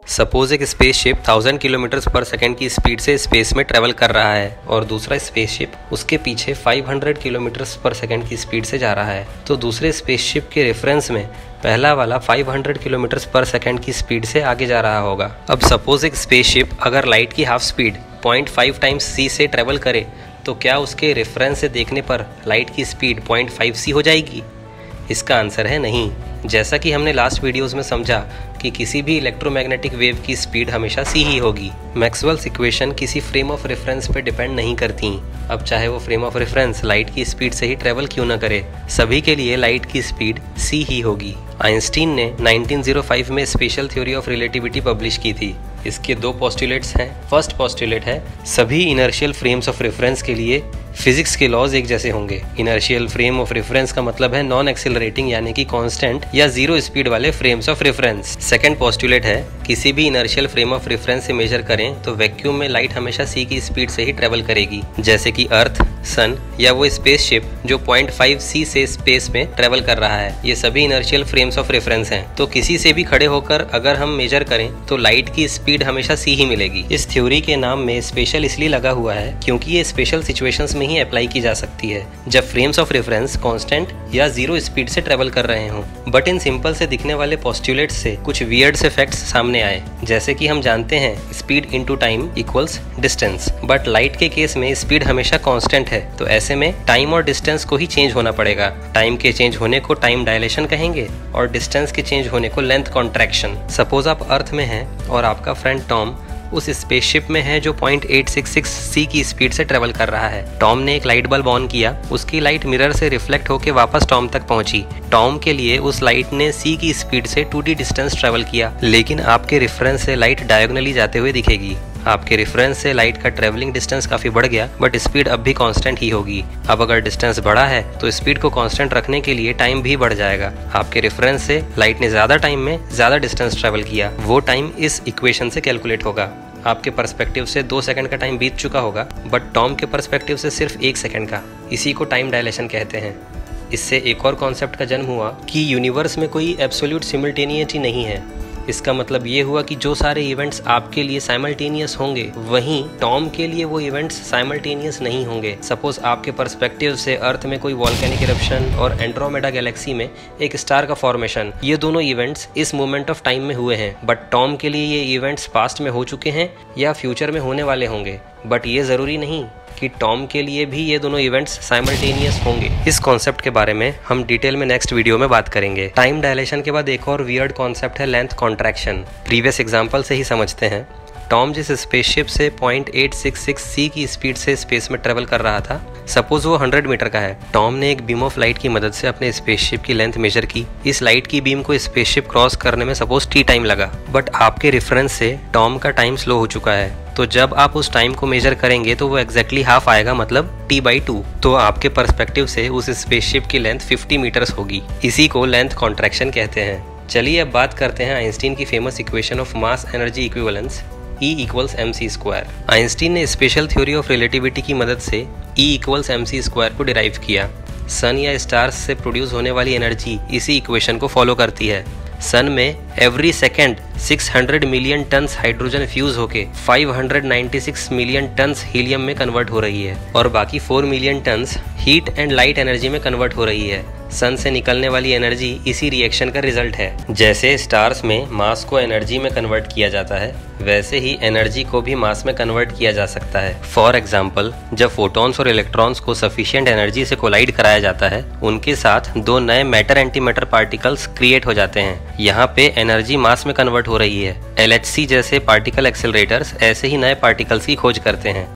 Suppose एक spaceship 1000 kilometre पर second की स्पीड से स्पेस में ट्रेवल कर रहा है और दूसरा स्पेसशिप उसके पीछे 500 किलोमीटर पर सेकेंड की स्पीड से जा रहा है। तो दूसरे स्पेसशिप के रेफरेंस में पहला वाला 500 किलोमीटर पर सेकेंड की स्पीड से आगे जा रहा होगा। अब सपोज एक स्पेसशिप अगर लाइट की हाफ स्पीड 0.5 टाइम्स सी से ट्रेवल करे तो क्या उसके रेफरेंस से देखने पर लाइट की स्पीड 0.5 सी हो जाएगी? इसका आंसर है नहीं। जैसा कि हमने लास्ट वीडियोस में समझा कि किसी भी इलेक्ट्रोमैग्नेटिक वेव की स्पीड हमेशा सी ही होगी। मैक्सवेल्स इक्वेशन किसी फ्रेम ऑफ रेफरेंस पे डिपेंड नहीं करती। अब चाहे वो फ्रेम ऑफ रेफरेंस लाइट की स्पीड से ही ट्रेवल क्यों ना करे, सभी के लिए लाइट की स्पीड सी ही होगी। आइंस्टीन ने 1905 में special theory of relativity publish की थी। इसके दो पोस्टुलेट्स हैं। फर्स्ट पोस्टुलेट है सभी इनर्शियल फ्रेम्स ऑफ रेफरेंस के लिए फिजिक्स के लॉज एक जैसे होंगे। इनर्शियल फ्रेम ऑफ रेफरेंस का मतलब है नॉन एक्सेलरेटिंग यानी कि कांस्टेंट या जीरो स्पीड वाले frames of reference. Second postulate है किसी भी इनर्शियल फ्रेम ऑफ रेफरेंस से मेजर करें तो वैक्यूम में लाइट हमेशा सी की स्पीड से ही ट्रेवल करेगी, जैसे कि अर्थ, सन या वो स्पेसशिप जो 0.5 सी से स्पेस में ट्रेवल कर रहा है। ये सभी इनर्शियल फ्रेम्स ऑफ रेफरेंस हैं। तो किसी से भी खड़े होकर अगर हम मेजर करें तो लाइट की स्पीड हमेशा सी ही मिलेगी। इस थ्योरी के नाम में स्पेशल इसलिए लगा हुआ है क्योंकि ये स्पेशल सिचुएशंस में ही अप्लाई की जा सकती है जब फ्रेम्स ऑफ रेफरेंस कांस्टेंट या जीरो स्पीड से ट्रेवल कर रहे हों। बट इन सिंपल से दिखने वाले पोस्टुलेट्स से कुछ वियर्ड से फैक्ट्स सामने आए, जैसे कि हम जानते हैं speed into time equals distance, but light के केस में स्पीड हमेशा कांस्टेंट है। तो ऐसे में टाइम और डिस्टेंस को ही चेंज होना पड़ेगा। टाइम के चेंज होने को टाइम डायलेशन कहेंगे और डिस्टेंस के चेंज होने को लेंथ कॉन्ट्रैक्शन। सपोज आप अर्थ में हैं और आपका फ्रेंड टॉम उस स्पेसशिप में है जो 0.866 सी की स्पीड से ट्रेवल कर रहा है। टॉम ने एक लाइट बल्ब ऑन किया, उसकी लाइट मिरर से रिफ्लेक्ट होकर वापस टॉम तक पहुंची। टॉम के लिए उस लाइट ने सी की स्पीड से 2D डिस्टेंस ट्रेवल किया, लेकिन आपके रेफरेंस से लाइट डायगोनली जाते हुए दिखेगी। आपके रेफरेंस से लाइट का ट्रेवलिंग डिस्टेंस काफी बढ़ गया, बट स्पीड अब भी कांस्टेंट ही होगी। अब अगर डिस्टेंस बढ़ा है तो स्पीड को कांस्टेंट रखने के लिए टाइम भी बढ़ जाएगा। आपके रेफरेंस से लाइट ने ज्यादा टाइम में ज्यादा डिस्टेंस ट्रेवल किया, वो टाइम इस इक्वेशन से कैलकुलेट होगा। आपके पर्सपेक्टिव से 2 सेकंड का टाइम बीत चुका होगा, बट टॉम के पर्सपेक्टिव से सिर्फ 1 सेकंड का। इसी को टाइम डायलेशन कहते हैं। इससे एक और कॉन्सेप्ट का जन्म हुआ कि यूनिवर्स में कोई एब्सोल्यूट सिमिल्टेनियटी नहीं है। इसका मतलब ये हुआ कि जो सारे इवेंट्स आपके लिए साइमल्टेनियस होंगे वहीं टॉम के लिए वो इवेंट्स साइमल्टेनियस नहीं होंगे। सपोज आपके पर्सपेक्टिव से अर्थ में कोई वॉल्केनिक इरप्शन और एंड्रोमेडा गैलेक्सी में एक स्टार का फॉर्मेशन, ये दोनों इवेंट्स इस मोमेंट ऑफ टाइम में हुए हैं, बट टॉम के लिए ये इवेंट्स पास्ट में हो चुके हैं या फ्यूचर में होने वाले होंगे। बट ये जरूरी नहीं कि टॉम के लिए भी ये दोनों इवेंट्स साइमल्टेनियस होंगे। इस कॉन्सेप्ट के बारे में हम डिटेल में नेक्स्ट वीडियो में बात करेंगे। टाइम डायलेशन के बाद एक और वियर्ड कॉन्सेप्ट है लेंथ कॉन्ट्रैक्शन। प्रीवियस एग्जांपल से ही समझते हैं। टॉम जिस स्पेसशिप से 0.866 सी की स्पीड से स्पेस में ट्रेवल कर रहा था, सपोज वो 100 मीटर का है। टॉम ने एक बीम ऑफ लाइट की मदद से अपने स्पेसशिप की लेंथ मेजर की। इस लाइट की बीम को स्पेसशिप क्रॉस करने में सपोज टी टाइम लगा, बट आपके रेफरेंस से टॉम का टाइम स्लो हो चुका है। तो जब आप उस टाइम को मेजर करेंगे तो वो एग्जैक्टली हाफ आएगा, मतलब t/2। तो आपके पर्सपेक्टिव से उस स्पेसशिप की लेंथ 50 मीटर्स होगी। इसी को लेंथ कॉन्ट्रैक्शन कहते हैं। चलिए अब बात करते हैं आइंस्टीन की famous equation of mass energy equivalence E=mc²। Einstein ने स्पेशल थ्योरी ऑफ रिलेटिविटी की मदद से E=mc² को डिराइव किया। सन या स्टार्स से प्रोड्यूस होने वाली एनर्जी इसी इक्वेशन को फॉलो करती है। सन में every second 600 million turns hydrogen fuse होके 596 मिलियन टन्स हीलियम में कन्वर्ट हो रही है और बाकी 4 million turns heat and light energy में कन्वर्ट हो रही है। सन से निकलने वाली एनर्जी इसी रिएक्शन का रिजल्ट है। जैसे स्टार्स में मास को एनर्जी में कन्वर्ट किया जाता है, वैसे ही एनर्जी को भी मास में कन्वर्ट किया जा सकता है। फॉर एग्जाम्पल, जब फोटॉन्स और इलेक्ट्रॉन्स को सफिशिएंट एनर्जी से कोलाइड कराया जाता है, उनके साथ 2 नए मैटर एंटीमैटर पार्टिकल्स क्रिएट हो जाते हैं। यहाँ पे एनर्जी मास में कन्वर्ट हो रही है। LHC जैसे पार्टिकल एक्सेलरेटर्स ऐसे ही नए पार्टिकल्स की खोज करते हैं।